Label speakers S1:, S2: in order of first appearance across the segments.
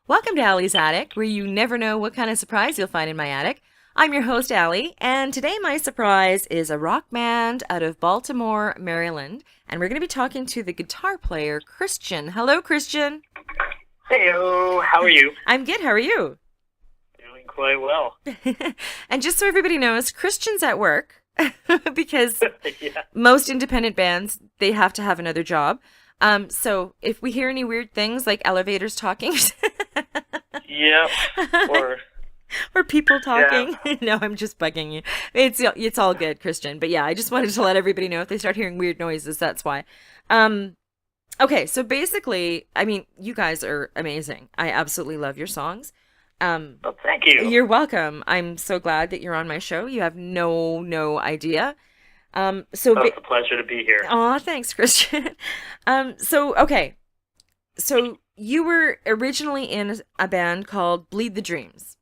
S1: Welcome to Allie's Attic, where you never know what kind of surprise you'll find in my attic. I'm your host, Allie, and today my surprise is a rock band out of Baltimore, Maryland, and we're going to be talking to the guitar player, Christian. Hello, Christian.
S2: Heyo, how are you?
S1: I'm good. How are you?
S2: Doing quite well.
S1: And just so everybody knows, Christian's at work because
S2: Yeah.
S1: most independent bands, they have to have another job. So if we hear any weird things like elevators talking,
S2: Yep. Or
S1: or people
S2: yeah.
S1: talking. No, I'm just bugging you. It's all good, Christian. But yeah, I just wanted to let everybody know if they start hearing weird noises, that's why. Um, okay, so basically, I mean, you guys are amazing. I absolutely love your songs.
S2: Well, thank you.
S1: You're welcome. I'm so glad that you're on my show. You have no idea. So
S2: Oh, it's a pleasure to be here.
S1: aw, thanks, Christian. So okay, so you were originally in a band called Bleed the Dreams.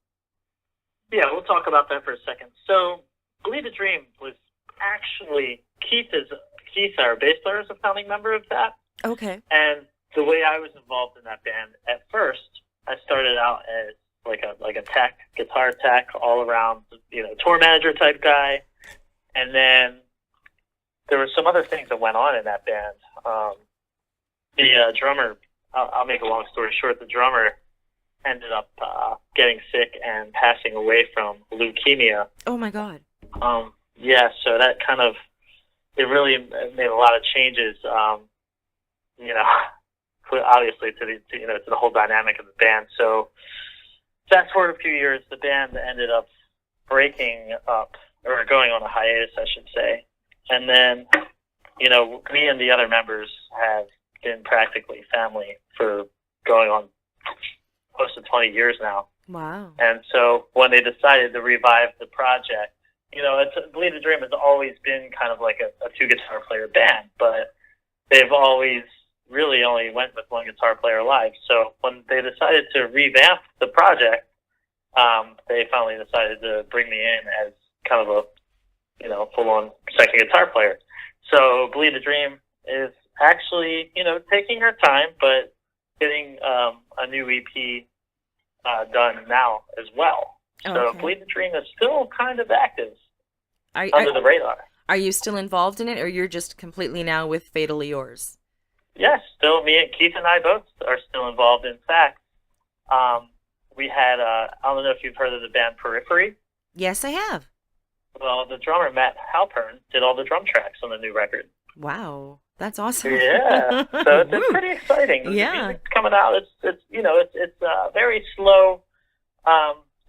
S2: Yeah, we'll talk about that for a second. So, Believe the Dream was actually Keith, our bass player, is a founding member of that.
S1: Okay.
S2: And the way I was involved in that band at first, I started out as like a tech, guitar tech, all around, tour manager type guy, and then there were some other things that went on in that band. The drummer, I'll make a long story short, the drummer ended up getting sick and passing away from leukemia.
S1: Oh my God.
S2: Yeah, so that kind of, it really made a lot of changes, you know, obviously to the whole dynamic of the band. So fast forward a few years, the band ended up breaking up, or going on a hiatus, I should say. And then, me and the other members have been practically family for going on close to 20 years now.
S1: Wow.
S2: And so when they decided to revive the project, Believe the Dream has always been kind of like a two guitar player band, but they've always really only went with one guitar player live. So when they decided to revamp the project, they finally decided to bring me in as kind of a full-on second guitar player. So Believe the Dream is actually, taking her time, but getting a new EP done now as well. So
S1: Okay.
S2: Believe the Dream is still kind of active
S1: Are,
S2: under
S1: are
S2: the radar.
S1: are you still involved in it, or you're just completely now with Fatally Yours?
S2: Yes, still me and Keith and I both are still involved. In fact, we had, I don't know if you've heard of the band Periphery.
S1: Yes, I have.
S2: Well, the drummer, Matt Halpern, did all the drum tracks on the new record.
S1: Wow, that's awesome.
S2: Yeah, so it's
S1: Woo.
S2: pretty exciting. The
S1: Yeah.
S2: music's coming out. It's a very slow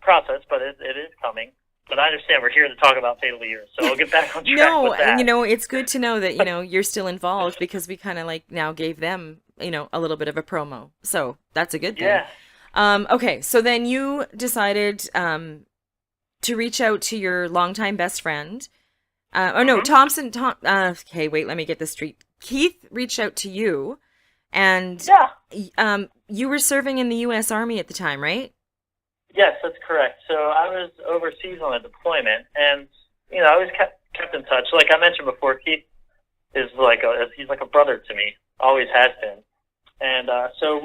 S2: process, but it is coming. But I understand we're here to talk about Fatally Yours, so we'll get back on track
S1: No,
S2: with that.
S1: it's good to know that, you're still involved because we kind of like now gave them, a little bit of a promo. So that's a good thing.
S2: Yeah.
S1: Okay, so then you decided to reach out to your longtime best friend. Oh no,
S2: Hmm.
S1: okay, wait, let me get this straight. Keith reached out to you, and
S2: Yeah.
S1: you were serving in the U.S. Army at the time, right?
S2: Yes, that's correct. So I was overseas on a deployment, and I always kept in touch. Like I mentioned before, Keith is he's like a brother to me. Always has been. And so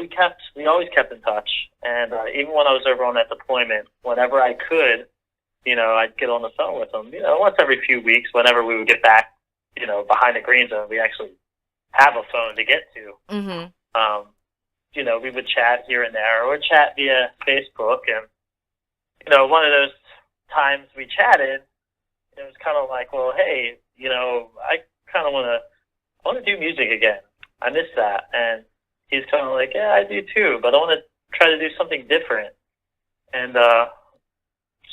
S2: we always kept in touch. And even when I was over on that deployment, whenever I could, I'd get on the phone with him. Once every few weeks, whenever we would get back, behind the green zone, we actually have a phone to get to.
S1: Mm-hmm.
S2: We would chat here and there, or chat via Facebook. And one of those times we chatted, it was kind of like, well, hey, I kind of want to do music again. I miss that. And he's kind of like, yeah, I do too, but I want to try to do something different. And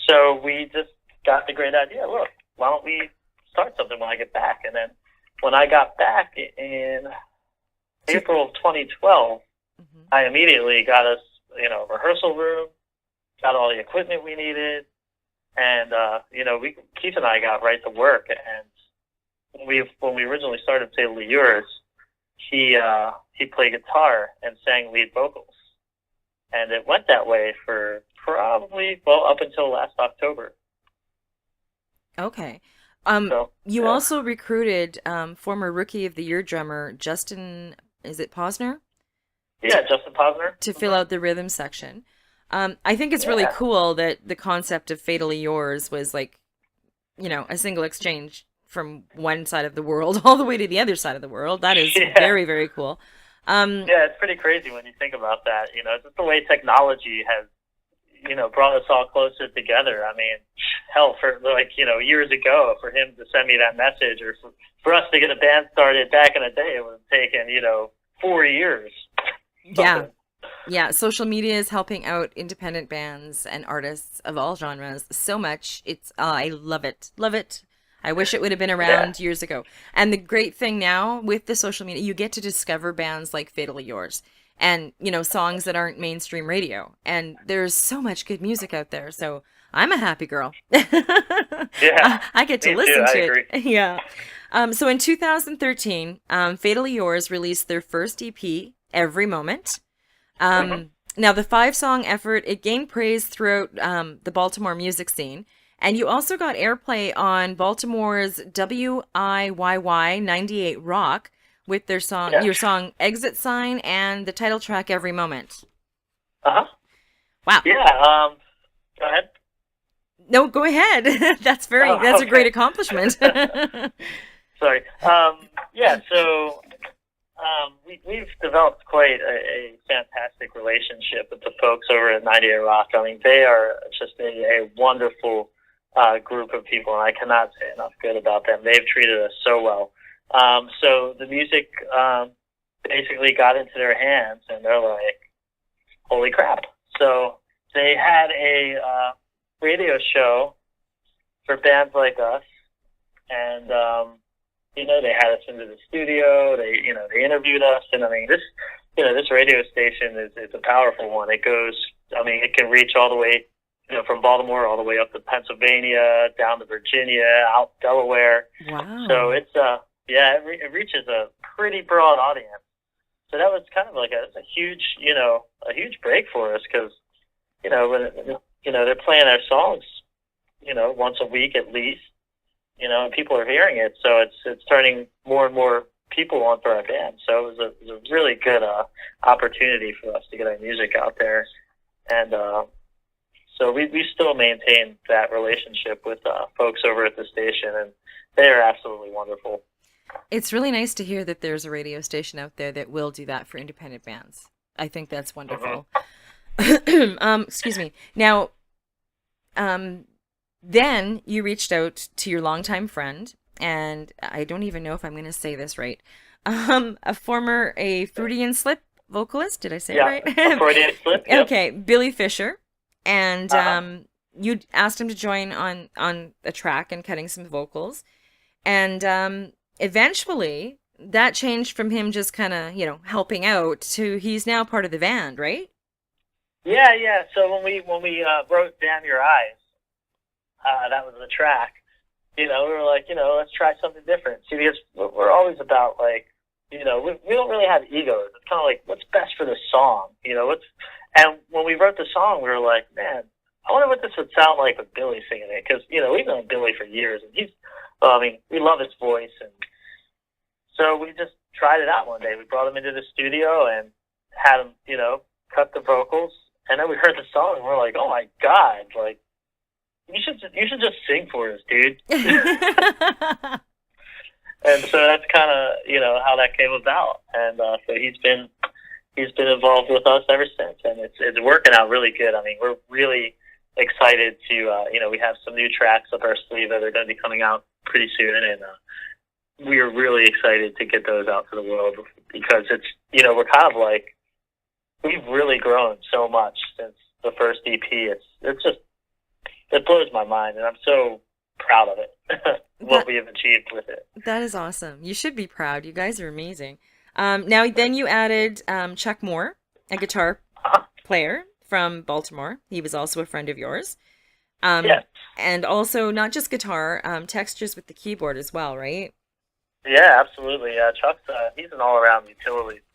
S2: so we just got the great idea. Look, why don't we start something when I get back? And then when I got back in April of 2012,
S1: Mm-hmm.
S2: I immediately got us, a rehearsal room, got all the equipment we needed, and Keith and I got right to work. And when we originally started Fatally Yours, he played guitar and sang lead vocals, and it went that way for probably up until last October.
S1: Okay.
S2: So
S1: You
S2: yeah.
S1: also recruited former Rookie of the Year drummer Justin, is it Posner?
S2: Yeah, Justin Posner.
S1: to fill out the rhythm section. I think it's really
S2: Yeah.
S1: cool that the concept of Fatally Yours was like, a single exchange from one side of the world all the way to the other side of the world. That is
S2: Yeah.
S1: very, very cool. Um,
S2: Yeah, it's pretty crazy when you think about that. Just the way technology has, brought us all closer together. I mean, hell, for like, years ago, for him to send me that message or for us to get a band started back in the day, it would have taken, 4 years.
S1: yeah,
S2: Something.
S1: yeah. Social media is helping out independent bands and artists of all genres so much. I love it. Love it. I wish it would have been
S2: Yeah.
S1: around years ago. And the great thing now with the social media, you get to discover bands like Fatally Yours and, songs that aren't mainstream radio. And there's so much good music out there. So I'm a happy girl.
S2: Yeah.
S1: I get to
S2: Me too.
S1: listen
S2: I
S1: to
S2: agree.
S1: it. Yeah. So in 2013, Fatally Yours released their first EP, Every Moment.
S2: Hmm.
S1: Now, the five-song effort, it gained praise throughout the Baltimore music scene. And you also got airplay on Baltimore's WIYY 98 Rock with
S2: Yeah.
S1: your song Exit Sign and the title track Every Moment.
S2: Uh huh.
S1: Wow.
S2: Yeah. Go ahead.
S1: No, go ahead.
S2: Oh,
S1: That's a great
S2: okay.
S1: accomplishment.
S2: Sorry. Yeah. So we've developed quite a fantastic relationship with the folks over at 98 Rock. I mean, they are just a wonderful group of people, and I cannot say enough good about them. They've treated us so well. So the music basically got into their hands, and they're like, holy crap. So they had a radio show for bands like us, and they had us into the studio. They interviewed us, and I mean, this radio station is a powerful one. It goes, I mean, it can reach all the way, from Baltimore all the way up to Pennsylvania, down to Virginia, out Delaware.
S1: Wow.
S2: So it's it reaches a pretty broad audience. So that was kind of like a huge break for us because, when they're playing our songs, once a week at least, and people are hearing it. So it's turning more and more people onto our band. So it was a really good opportunity for us to get our music out there. And so we still maintain that relationship with folks over at the station, and they are absolutely wonderful.
S1: It's really nice to hear that there's a radio station out there that will do that for independent bands. I think that's
S2: Hmm.
S1: wonderful. Excuse me. Now, then you reached out to your longtime friend, and I don't even know if I'm going to say this right. A Freudian slip vocalist. Did I say
S2: Yeah,
S1: it
S2: a
S1: right?
S2: Freudian slip. Yep.
S1: Okay, Billy Fisher, and
S2: Uh-huh.
S1: you asked him to join on a track and cutting some vocals, and eventually that changed from him just kind of helping out to he's now part of the band, right?
S2: Yeah, yeah. So when we wrote "Damn Your Eyes," that was the track. We were like, let's try something different. See, because we're always about like, we don't really have egos. It's kind of like, what's best for the song? And when we wrote the song, we were like, man, I wonder what this would sound like with Billy singing it. Because, we've known Billy for years, and we love his voice. And so we just tried it out one day. We brought him into the studio and had him, cut the vocals. And then we heard the song, and we're like, oh my God, like, you should just sing for us, dude. And so that's kind of how that came about, and so he's been involved with us ever since, and it's working out really good. I mean, we're really excited to we have some new tracks up our sleeve that are going to be coming out pretty soon, and we are really excited to get those out to the world because it's we're kind of like we've really grown so much since the first EP. It blows my mind, and I'm so proud of it. What we have achieved with it.
S1: That is awesome. You should be proud. You guys are amazing. Now, then you added Chuck Moore, a guitar
S2: Uh-huh.
S1: player from Baltimore. He was also a friend of yours.
S2: Yeah.
S1: And also not just guitar, textures with the keyboard as well, right?
S2: Yeah, absolutely. Chuck's he's an all-around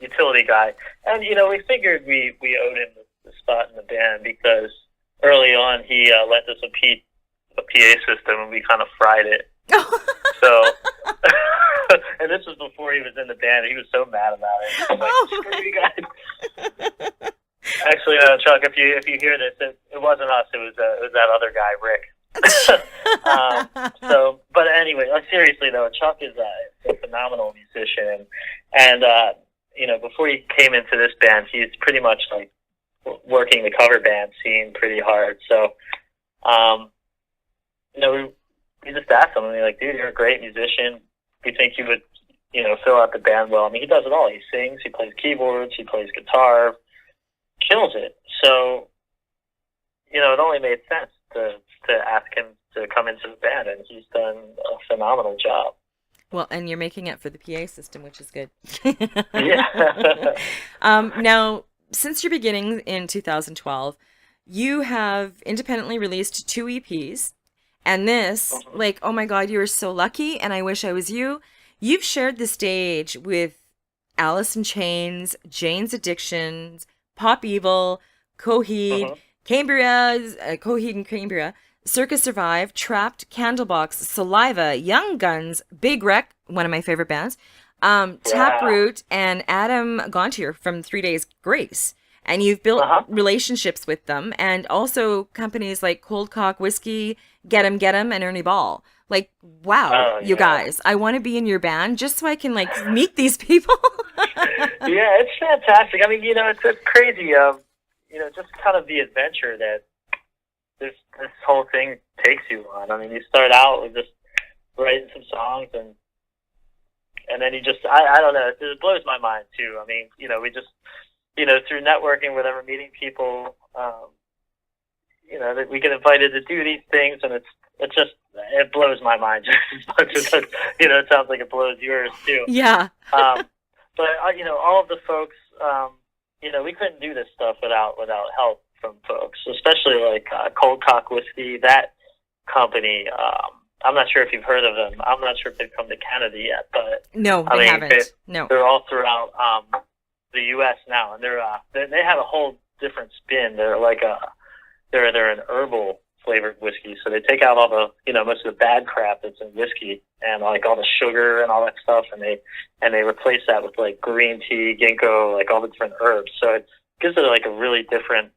S2: utility guy, and we figured we owed him the spot in the band because early on he lent us a PA system and we kind of fried it. So, and this was before he was in the band. He was so mad about it. He was like, screw you guys. Actually, Chuck, if you hear this, it wasn't us. It was that other guy, Rick. But anyway, like, seriously though, Chuck is a phenomenal musician, and before he came into this band, he's pretty much like working the cover band scene pretty hard. So, we just asked him, and we're like, dude, you're a great musician. We think you would, fill out the band well. I mean, he does it all. He sings, he plays keyboards, he plays guitar, kills it. So, it only made sense to ask him to come into the band, and he's done a phenomenal job.
S1: Well, and you're making up for the PA system, which is good.
S2: Yeah.
S1: Now, since your beginning in 2012, you have independently released 2 EPs. And this, like, oh my God, you are so lucky, and I wish I was you. You've shared the stage with Alice in Chains, Jane's Addictions, Pop Evil, Coheed, Coheed and Cambria, Circus Survive, Trapped, Candlebox, Saliva, Young Guns, Big Wreck, one of my favorite bands, Taproot, and Adam Gontier from 3 Days Grace. And you've built relationships with them, and also companies like Cold Cock Whiskey, Get 'em, and Ernie Ball. Like, wow, you guys, I want to be in your band just so I can, like, meet these people.
S2: Yeah, it's fantastic. I mean, it's crazy. Just kind of the adventure that this whole thing takes you on. I mean, you start out with just writing some songs, and then you just, I don't know, it blows my mind too. I mean, we just, through networking with ever meeting people, that we get invited to do these things, and it blows my mind just as much as, it sounds like it blows yours too.
S1: Yeah.
S2: But, all of the folks, we couldn't do this stuff without help from folks, especially like Cold Cock Whiskey, that company. I'm not sure if you've heard of them. I'm not sure if they've come to Canada yet, but
S1: no, they haven't. No,
S2: they're all throughout the U.S. now, and they have a whole different spin. They're like they're an herbal flavored whiskey, so they take out all the most of the bad crap that's in whiskey and like all the sugar and all that stuff, and they replace that with like green tea, ginkgo, like all the different herbs. So it gives it like a really different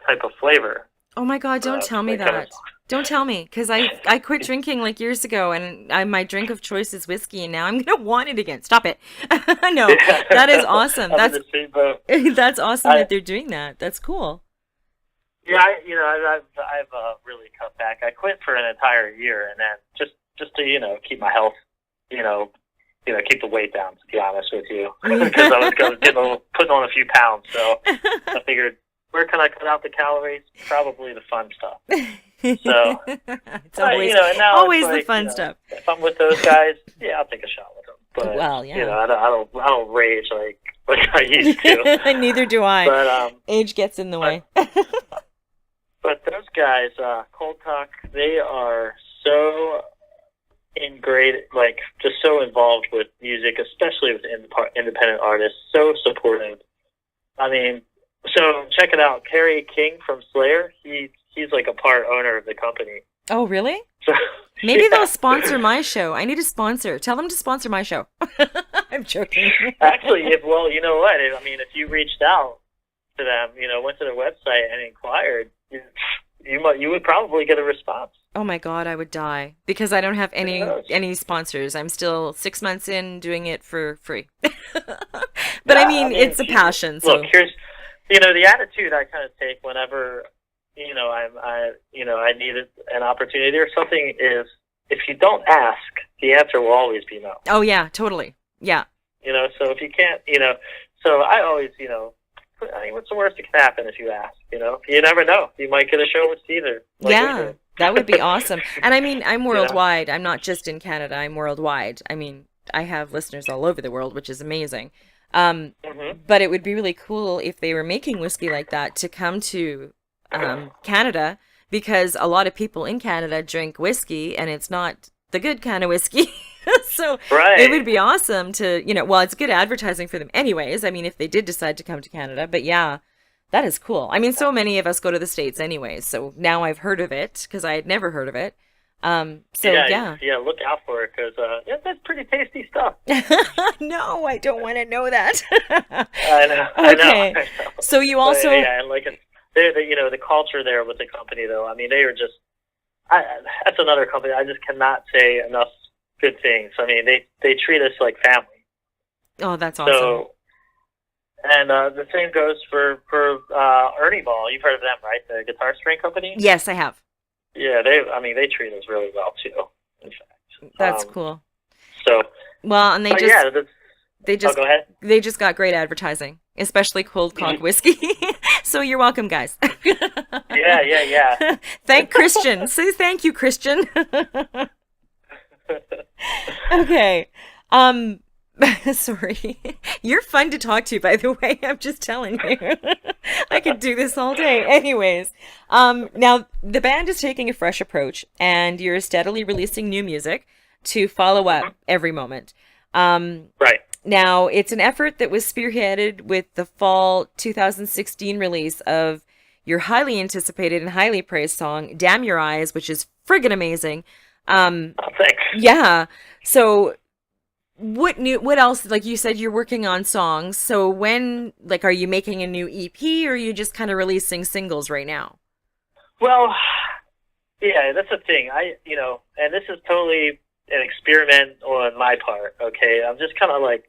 S2: type of flavor.
S1: Oh my God, don't tell me that. Don't tell me, because I quit drinking like years ago, and my drink of choice is whiskey, and now I'm going to want it again. Stop it. No, that is awesome. That's awesome that they're doing that. That's cool.
S2: Yeah, I've really cut back. I quit for an entire year, and then just to keep my health, keep the weight down. To be honest with you, because I was putting on a few pounds, so I figured, where can I cut out the calories? Probably the fun stuff. So
S1: it's always the fun stuff.
S2: If I'm with those guys, yeah, I'll take a shot with them. But
S1: well, yeah,
S2: I don't rage like I used to.
S1: Neither do I.
S2: But
S1: age gets in the way.
S2: But those guys, Cold Cock, they are so just so involved with music, especially with independent artists, so supportive. I mean, so check it out. Kerry King from Slayer, he's like a part owner of the company.
S1: Oh, really?
S2: So,
S1: maybe they'll sponsor my show. I need a sponsor. Tell them to sponsor my show. I'm joking.
S2: Actually, you know what? I mean, if you reached out to them, went to their website and inquired, you would probably get a response.
S1: Oh my God, I would die because I don't have any sponsors. I'm still 6 months in doing it for free. But I mean, it's a passion. So.
S2: Look, here's the attitude I kind of take whenever I need an opportunity or something is, if you don't ask, the answer will always be no.
S1: Oh yeah, totally. Yeah.
S2: So if you can't, so I always, I mean, what's the worst that can happen if you ask? You never know. You might get a show with Caesar.
S1: Yeah, that would be awesome. And I mean, I'm worldwide. I'm not just in Canada. I'm worldwide. I mean, I have listeners all over the world, which is amazing. But it would be really cool if they were making whiskey like that to come to Canada, because a lot of people in Canada drink whiskey, and it's not the good kind of whiskey. So It would be awesome to, well, it's good advertising for them anyways. I mean, if they did decide to come to Canada, but yeah, that is cool. I mean, so many of us go to the States anyways. So now I've heard of it because I had never heard of it. So yeah.
S2: yeah, look out for it because yeah, that's pretty tasty stuff.
S1: No, I don't want to know that.
S2: I know,
S1: Okay.
S2: I know.
S1: So you
S2: But
S1: also,
S2: yeah, and like you know, the culture there with the company though. I mean, they are just. That's another company. I just cannot say enough good things. I mean, they treat us like family.
S1: oh, that's awesome.
S2: So, and the same goes for Ernie Ball. You've heard of them, right? The guitar string company.
S1: Yes, I have.
S2: Yeah, I mean, they treat us really well too. In fact,
S1: That's cool.
S2: So,
S1: Well, and
S2: but yeah,
S1: they just
S2: go ahead.
S1: they just got great advertising, especially cold cog whiskey. So you're welcome, guys.
S2: Yeah.
S1: Thank Christian. Say thank you, Christian. Okay. Sorry. You're fun to talk to, by the way. I'm just telling you. I could do this all day. Anyways, now the band is taking a fresh approach, and you're steadily releasing new music to follow up every moment.
S2: Right.
S1: Now, it's an effort that was spearheaded with the fall 2016 release of your highly anticipated and highly praised song, Damn Your Eyes, which is friggin' amazing.
S2: Oh, thanks.
S1: Yeah. So what else? Like you said, you're working on songs. So when, like, are you making a new EP or are you just kind of releasing singles right now?
S2: Well, yeah, that's the thing. You know, and this is totally an experiment on my part. Okay, I'm just kind of like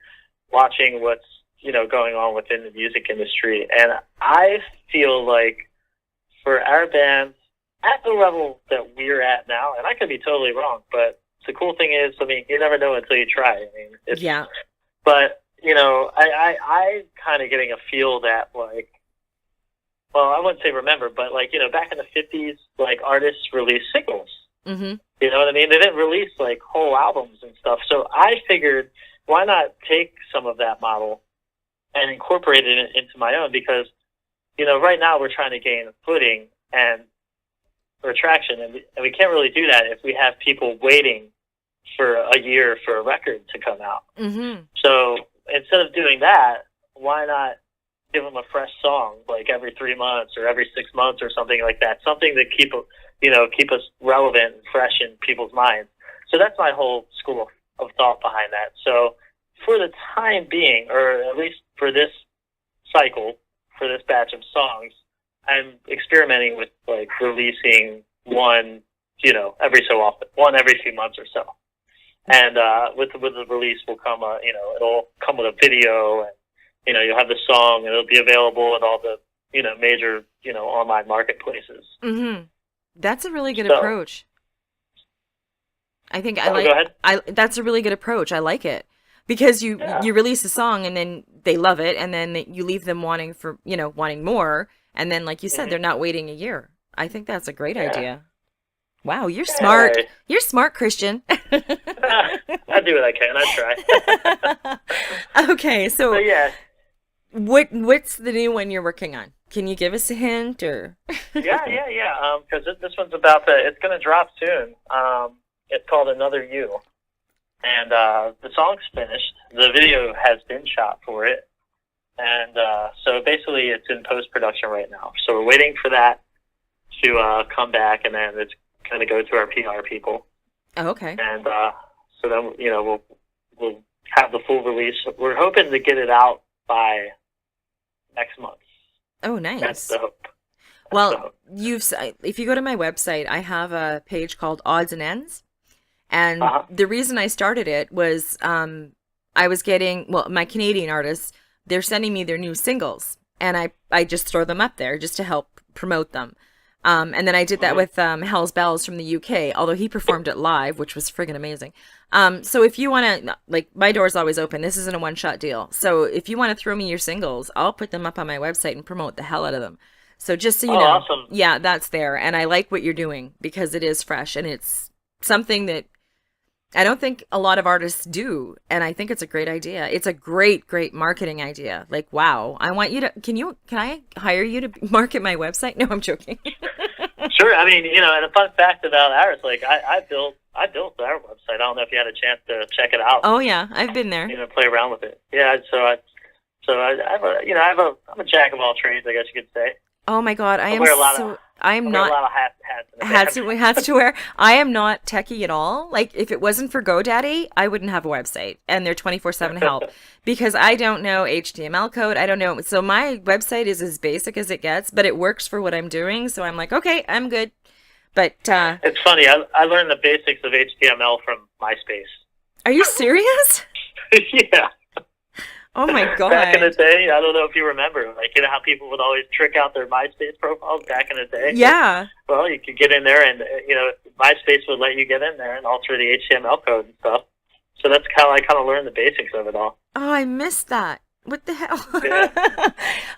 S2: watching what's, you know, going on within the music industry, and I feel like for our band at the level that we're at now, and I could be totally wrong, but the cool thing is, I mean, you never know until you try. I mean,
S1: Yeah.
S2: But you know, I kind of getting a feel that like, well, I wouldn't say remember, but like, you know, back in the 50s, like artists released singles.
S1: Mm-hmm.
S2: You know what I mean? They didn't release like whole albums and stuff. So I figured, why not take some of that model and incorporate it into my own? Because, you know, right now we're trying to gain footing and or traction, and we can't really do that if we have people waiting for a year for a record to come out.
S1: Mm-hmm.
S2: So instead of doing that, why not give them a fresh song like every 3 months or every 6 months or something like that? Something to keep us relevant and fresh in people's minds. So that's my whole school of thought behind that. So for the time being, or at least for this cycle, for this batch of songs, I'm experimenting with like releasing one, you know, every so often, one every few months or so. And with the release will come, you know, it'll come with a video, and you know, you'll have the song, and it'll be available at all the, you know, major, you know, online marketplaces.
S1: Mm-hmm. That's a really good
S2: So,
S1: approach. I think
S2: go ahead.
S1: that's a really good approach. I like it. Because you
S2: Yeah.
S1: you release a song and then they love it and then you leave them wanting more, and then like you said,
S2: Mhm.
S1: they're not waiting a year. I think that's a great
S2: Yeah.
S1: idea. Wow, you're smart.
S2: Yeah.
S1: You're smart, Christian.
S2: I do what I can. I try.
S1: Okay, so
S2: So yeah,
S1: what's the new one you're working on? Can you give us a hint or?
S2: yeah. Because this one's it's going to drop soon. It's called Another You, and the song's finished. The video has been shot for it, and so basically it's in post production right now. So we're waiting for that to come back, and then it's going to go to our PR people,
S1: Oh, okay.
S2: and so then, you know, we'll have the full release. We're hoping to get it out by next month.
S1: Oh,
S2: That's
S1: nice.
S2: the hope.
S1: Well, if you go to my website, I have a page called Odds and Ends. And
S2: Uh-huh.
S1: the reason I started it was I was getting, well, my Canadian artists, they're sending me their new singles. And I just throw them up there just to help promote them. And then I did that with Hell's Bells from the UK, although he performed it live, which was friggin' amazing. So if you want to, like, my door's always open. This isn't a one-shot deal. So if you want to throw me your singles, I'll put them up on my website and promote the hell out of them. So just so you
S2: Oh,
S1: know,
S2: awesome.
S1: yeah, that's there. And I like what you're doing because it is fresh and it's something that I don't think a lot of artists do. And I think it's a great idea. It's a great, great marketing idea. Like, wow, I want you to, can I hire you to market my website? No, I'm joking.
S2: Sure. I mean, you know, and a fun fact about ours, like I built our website. I don't know if you had a chance to check it out.
S1: Oh yeah, I've been there.
S2: You know, play around with it. Yeah. I'm a jack of all trades, I guess you could say.
S1: Oh my God, I
S2: I
S1: am
S2: wear a lot
S1: so
S2: of
S1: I'm
S2: We have
S1: not
S2: a lot of hats in the band.
S1: hats to wear. I am not techie at all. Like if it wasn't for GoDaddy, I wouldn't have a website and their 24/7 help because I don't know HTML code. I don't know. So my website is as basic as it gets, but it works for what I'm doing. So I'm like, okay, I'm good. But
S2: It's funny. I learned the basics of HTML from MySpace.
S1: are you serious?
S2: Yeah.
S1: Oh my god.
S2: Back in the day, I don't know if you remember, like, you know how people would always trick out their MySpace profiles back in the day?
S1: Yeah.
S2: Well, you could get in there and, you know, MySpace would let you get in there and alter the HTML code and stuff. So that's how I kind of learned the basics of it all.
S1: Oh, I missed that. What the hell?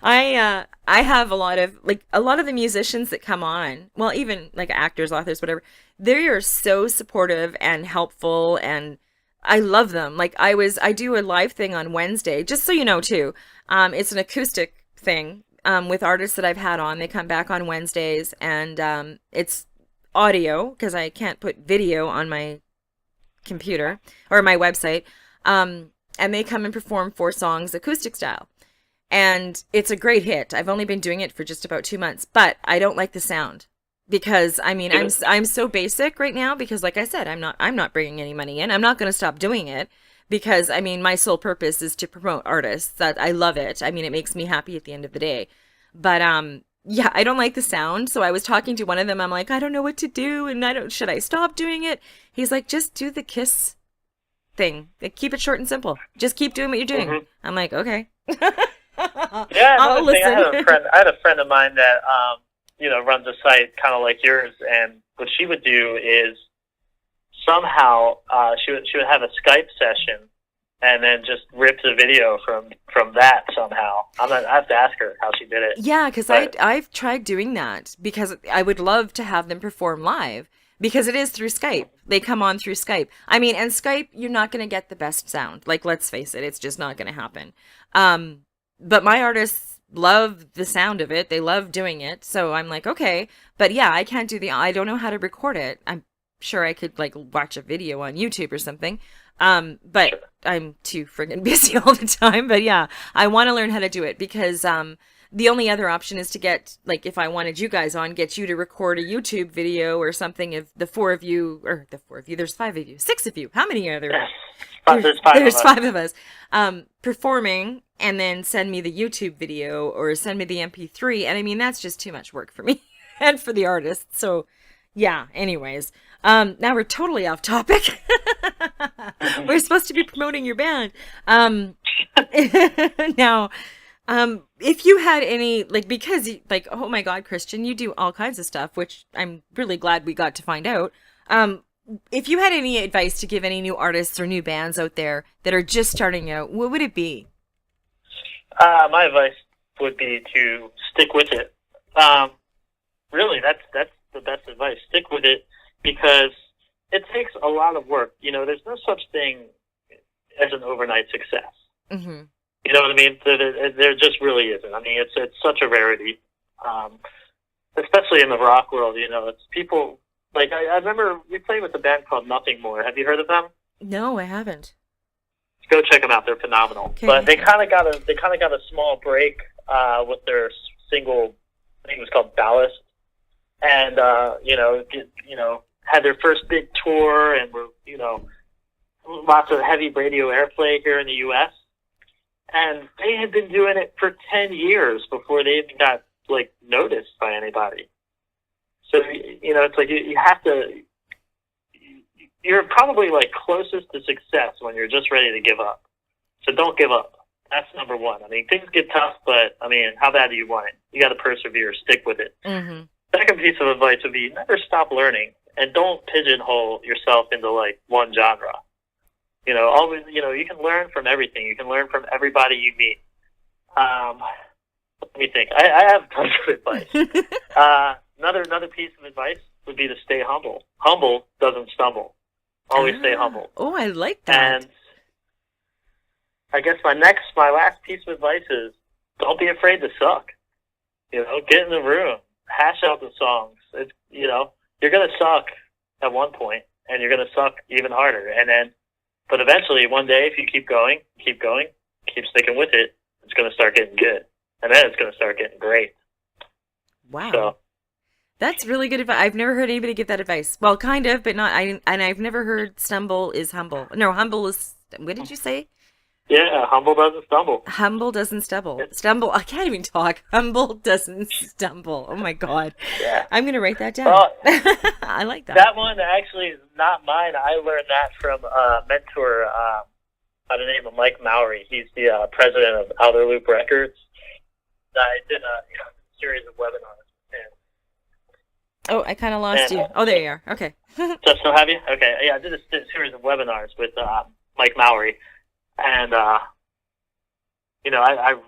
S2: Yeah.
S1: I have a lot of the musicians that come on, well, even like actors, authors, whatever, they are so supportive and helpful and I love them. Like I do a live thing on Wednesday, just so you know too. It's an acoustic thing with artists that I've had on. They come back on Wednesdays and it's audio because I can't put video on my computer or my website. And they come and perform 4 songs acoustic style. And it's a great hit. I've only been doing it for just about 2 months, but I don't like the sound. Because I mean I'm so basic right now because like I said I'm not bringing any money in. I'm not going to stop doing it because I mean my sole purpose is to promote artists. That I love it. I mean it makes me happy at the end of the day. But yeah, I don't like the sound. So I was talking to one of them. I'm like, I don't know what to do and should I stop doing it? He's like, just do the Kiss thing. Like, keep it short and simple. Just keep doing what you're doing.
S2: Mm-hmm.
S1: I'm like, okay.
S2: Yeah,
S1: I'll
S2: another thing,
S1: listen.
S2: I had a friend of mine that you know, runs a site kind of like yours, and what she would do is somehow she would have a Skype session and then just rip the video from that somehow. I have to ask her how she did it.
S1: Yeah, because I've tried doing that because I would love to have them perform live because it is through Skype. They come on through Skype. I mean, and Skype, you're not going to get the best sound. Like, let's face it, it's just not going to happen. But my artists love the sound of it. They love doing it. So I'm like, okay. But yeah, I can't do I don't know how to record it. I'm sure I could like watch a video on YouTube or something. But I'm too friggin' busy all the time. But yeah, I want to learn how to do it because the only other option is to get, like, if I wanted you guys on, get you to record a YouTube video or something of the 4 of you, or the 4 of you, there's 5 of you, 6 of you. How many are there?
S2: There's 5
S1: There's
S2: of us.
S1: 5 of us. Performing and then send me the YouTube video or send me the MP3. And I mean, that's just too much work for me and for the artist. So yeah, anyways, now we're totally off topic. We're supposed to be promoting your band. Now, if you had any, like, because like, oh my God, Christian, you do all kinds of stuff, which I'm really glad we got to find out. If you had any advice to give any new artists or new bands out there that are just starting out, what would it be?
S2: My advice would be to stick with it. Really, that's the best advice. Stick with it because it takes a lot of work. You know, there's no such thing as an overnight success.
S1: Mm-hmm.
S2: You know what I mean? There just really isn't. I mean, it's such a rarity, especially in the rock world. You know, it's people like I remember we played with a band called Nothing More. Have you heard of them?
S1: No, I haven't.
S2: Go check them out. They're phenomenal.
S1: Okay.
S2: But they kind of got a small break with their single. I think it was called Ballast, and had their first big tour and were lots of heavy radio airplay here in the U.S. And they had been doing it for 10 years before they even got like noticed by anybody. So it's like you have to. You're probably like closest to success when you're just ready to give up. So don't give up. That's number one. I mean, things get tough, but I mean, how bad do you want it? You got to persevere, stick with it.
S1: Mm-hmm.
S2: Second piece of advice would be never stop learning and don't pigeonhole yourself into like one genre. Always, you can learn from everything. You can learn from everybody you meet. Let me think. I have tons of advice. Another piece of advice would be to stay humble. Humble doesn't stumble. Always stay humble.
S1: Oh, I like that.
S2: And I guess my last piece of advice is don't be afraid to suck. Get in the room, hash out the songs. You're gonna suck at one point, and you're gonna suck even harder. But eventually, one day, if you keep going, keep sticking with it, it's gonna start getting good, and then it's gonna start getting great.
S1: Wow.
S2: So
S1: That's really good advice. I've never heard anybody give that advice. Well, kind of, but not. And I've never heard stumble is humble. No, humble is. What did you say?
S2: Yeah, humble doesn't stumble.
S1: Humble doesn't stumble. Stumble. I can't even talk. Humble doesn't stumble. Oh my God.
S2: Yeah.
S1: I'm gonna write that down.
S2: Well,
S1: I like that.
S2: that one actually is not mine. I learned that from a mentor by the name of Mike Mowry. He's the president of Outer Loop Records. I did a series of webinars with him.
S1: Oh, I kind of lost you. Oh, there you are. Okay.
S2: So still have you? Okay. Yeah, I did a series of webinars with Mike Mowry, and I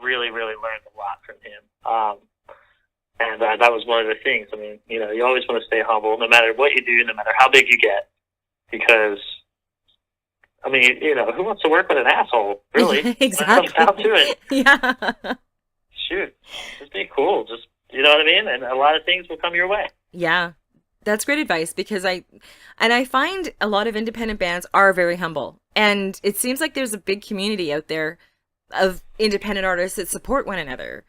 S2: really learned a lot from him. And that was one of the things. I mean, you always want to stay humble, no matter what you do, no matter how big you get, because I mean, who wants to work with an asshole? Really?
S1: Exactly.
S2: When it comes down to it.
S1: Yeah.
S2: Shoot, just be cool. Just you know what I mean. And a lot of things will come your way.
S1: Yeah. That's great advice because I find a lot of independent bands are very humble. And it seems like there's a big community out there of independent artists that support one another.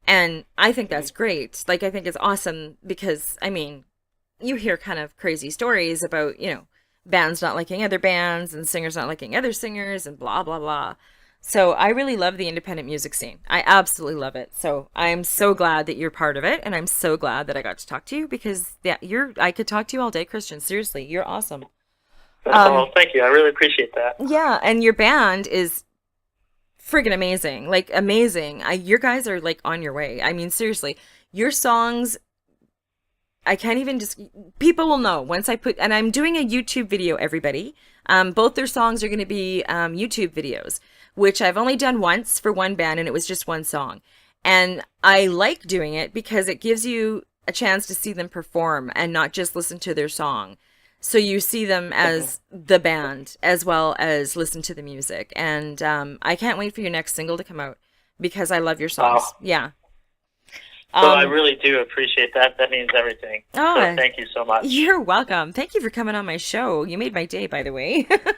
S1: And I think that's great. Like, I think it's awesome because, I mean, you hear kind of crazy stories about, bands not liking other bands and singers not liking other singers and blah, blah, blah. So I really love the independent music scene. I absolutely love it. So I'm so glad that you're part of it. And I'm so glad that I got to talk to you because I could talk to you all day, Christian. Seriously, you're awesome.
S2: Well, thank you. I really appreciate that.
S1: Yeah. And your band is friggin' amazing. Like, amazing. Your guys are like on your way. I mean, seriously, your songs, I can't even people will know once and I'm doing a YouTube video, everybody. Both their songs are going to be YouTube videos, which I've only done once for one band, and it was just one song. And I like doing it because it gives you a chance to see them perform and not just listen to their song. So you see them as the band as well as listen to the music. And I can't wait for your next single to come out because I love your songs.
S2: Wow.
S1: Yeah.
S2: So I really do appreciate that. That means everything.
S1: Oh,
S2: so thank you so much.
S1: You're welcome. Thank you for coming on my show. You made my day, by the way.
S2: That's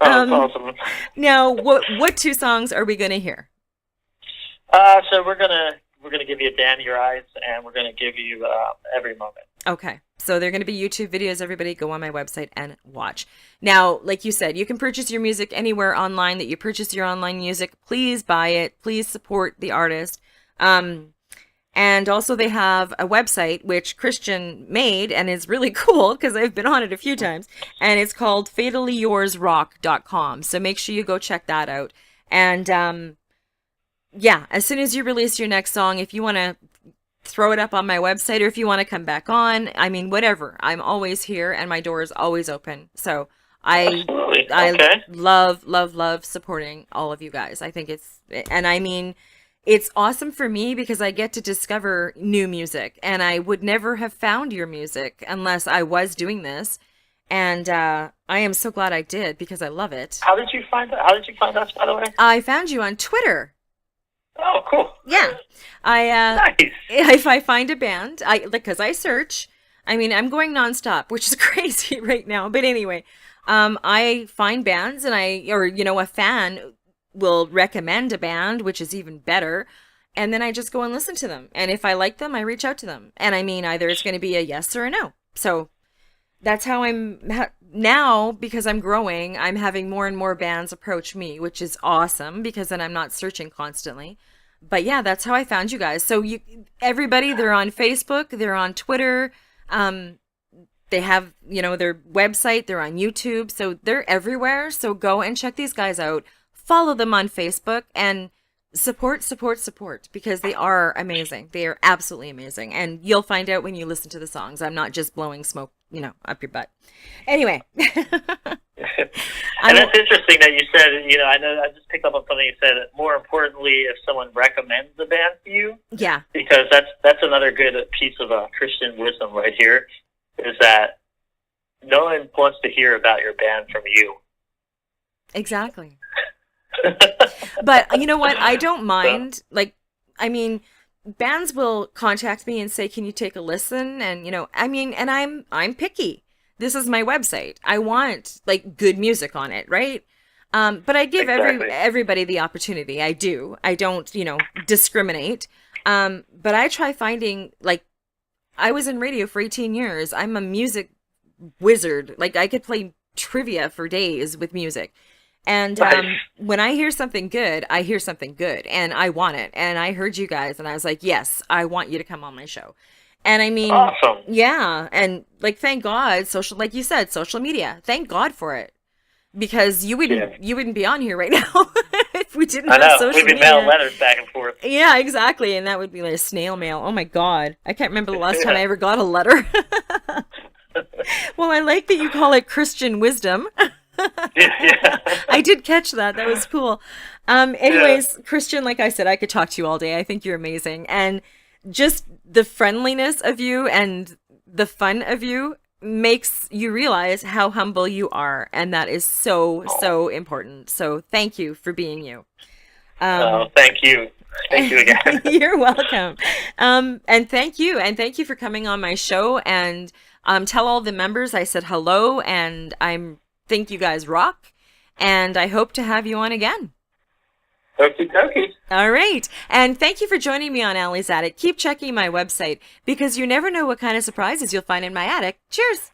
S2: awesome.
S1: Now, what two songs are we going to hear?
S2: So we're gonna give you Damn Your Eyes, and we're gonna give you Every Moment.
S1: Okay. So they're going to be YouTube videos. Everybody go on my website and watch. Now, like you said, you can purchase your music anywhere online that you purchase your online music. Please buy it. Please support the artist. And also they have a website which Christian made and is really cool because I've been on it a few times. And it's called fatallyyoursrock.com. So make sure you go check that out. And yeah, as soon as you release your next song, if you want to throw it up on my website or if you want to come back on, I mean, whatever. I'm always here and my door is always open. So I love supporting all of you guys. I think it's awesome for me because I get to discover new music, and I would never have found your music unless I was doing this. And I am so glad I did because I love it.
S2: How did you find that? How did you find us, by the way?
S1: I found you on Twitter.
S2: Oh, cool.
S1: Yeah.
S2: Nice.
S1: If I find a band, because I search, I mean, I'm going nonstop, which is crazy right now. But anyway, I find bands and a fan will recommend a band, which is even better. And then I just go and listen to them. And if I like them, I reach out to them. And I mean, either it's going to be a yes or a no. So that's how I'm now, because I'm growing, I'm having more and more bands approach me, which is awesome because then I'm not searching constantly. But yeah, that's how I found you guys. So everybody, they're on Facebook, they're on Twitter. They have, their website, they're on YouTube. So they're everywhere. So go and check these guys out. Follow them on Facebook and support because they are amazing. They are absolutely amazing. And you'll find out when you listen to the songs. I'm not just blowing smoke, up your butt. Anyway.
S2: And that's interesting that you said, I know I just picked up on something you said. More importantly, if someone recommends the band to you.
S1: Yeah.
S2: Because that's another good piece of Christian wisdom right here, is that no one wants to hear about your band from you.
S1: Exactly. But you know what? I don't mind. Bands will contact me and say, "Can you take a listen?" And and I'm picky. This is my website. I want good music on it, right? But I give everybody the opportunity. I do. I don't, discriminate. But I try finding I was in radio for 18 years. I'm a music wizard. Like, I could play trivia for days with music. And
S2: Nice.
S1: when I hear something good, I hear something good and I want it. And I heard you guys and I was like, yes, I want you to come on my show. And I mean,
S2: Awesome.
S1: yeah. And like, thank God, social, like you said, social media, thank God for it. Because
S2: Yeah.
S1: you wouldn't be on here right now if we didn't
S2: I
S1: have
S2: know.
S1: social
S2: We've been mailing
S1: media.
S2: letters back and forth.
S1: Yeah, exactly. And that would be like snail mail. Oh my God. I can't remember the last time I ever got a letter. Well, I like that you call it Christian wisdom.
S2: Yeah.
S1: I did catch that. That was cool.
S2: Yeah.
S1: Anyways, Christian, like I said, I could talk to you all day. I think you're amazing. And just the friendliness of you and the fun of you makes you realize how humble you are. And that is so,
S2: Oh,
S1: so important. So thank you for being you.
S2: thank you. Thank you again.
S1: You're welcome. And thank you. And thank you for coming on my show. And tell all the members I said hello and I'm think you guys rock. And I hope to have you on again.
S2: Okie dokie.
S1: All right. And thank you for joining me on Allie's Attic. Keep checking my website because you never know what kind of surprises you'll find in my attic. Cheers.